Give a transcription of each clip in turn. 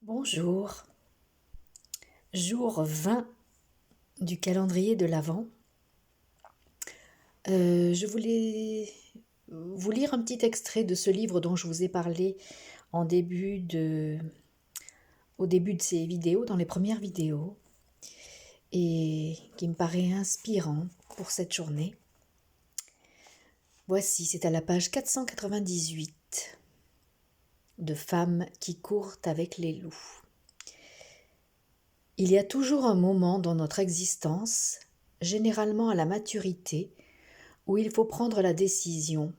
Bonjour, jour 20 du calendrier de l'Avent. Je voulais vous lire un petit extrait de ce livre dont je vous ai parlé au début de ces vidéos, dans les premières vidéos, et qui me paraît inspirant pour cette journée. Voici, c'est à la page 498 de Femmes qui courent avec les loups. Il y a toujours un moment dans notre existence, généralement à la maturité, où il faut prendre la décision,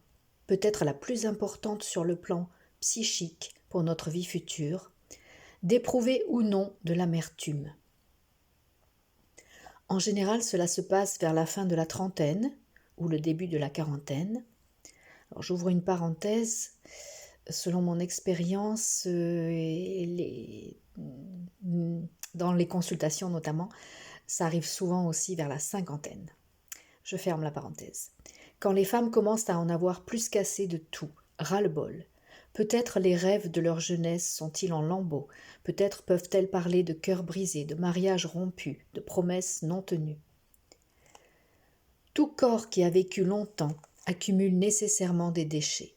peut-être la plus importante sur le plan psychique pour notre vie future, d'éprouver ou non de l'amertume. En général, cela se passe vers la fin de la trentaine ou le début de la quarantaine. Alors, j'ouvre une parenthèse. Selon mon expérience, dans les consultations notamment, ça arrive souvent aussi vers la cinquantaine. Je ferme la parenthèse. Quand les femmes commencent à en avoir plus qu'assez de tout, ras-le-bol, peut-être les rêves de leur jeunesse sont-ils en lambeaux, peut-être peuvent-elles parler de cœurs brisés, de mariages rompus, de promesses non tenues. Tout corps qui a vécu longtemps accumule nécessairement des déchets.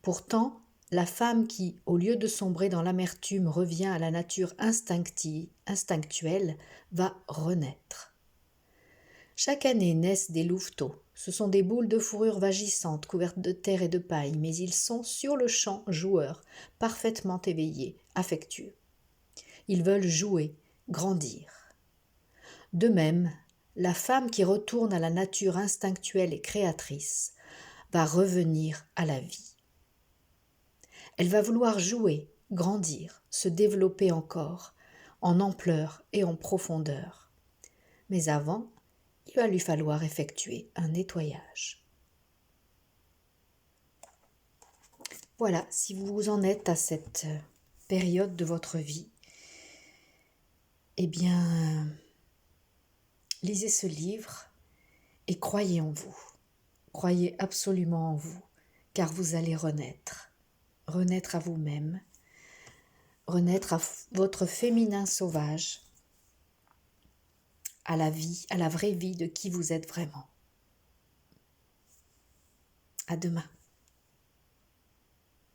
Pourtant, la femme qui, au lieu de sombrer dans l'amertume, revient à la nature instinctuelle, va renaître. Chaque année naissent des louveteaux. Ce sont des boules de fourrure vagissantes couvertes de terre et de paille, mais ils sont sur le champ joueurs, parfaitement éveillés, affectueux. Ils veulent jouer, grandir. De même, la femme qui retourne à la nature instinctuelle et créatrice va revenir à la vie. Elle va vouloir jouer, grandir, se développer encore, en ampleur et en profondeur. Mais avant, il va lui falloir effectuer un nettoyage. Voilà, si vous en êtes à cette période de votre vie, eh bien, lisez ce livre et croyez en vous. Croyez absolument en vous, car vous allez renaître. Renaître à vous-même, renaître à votre féminin sauvage, à la vie, à la vraie vie de qui vous êtes vraiment. À demain.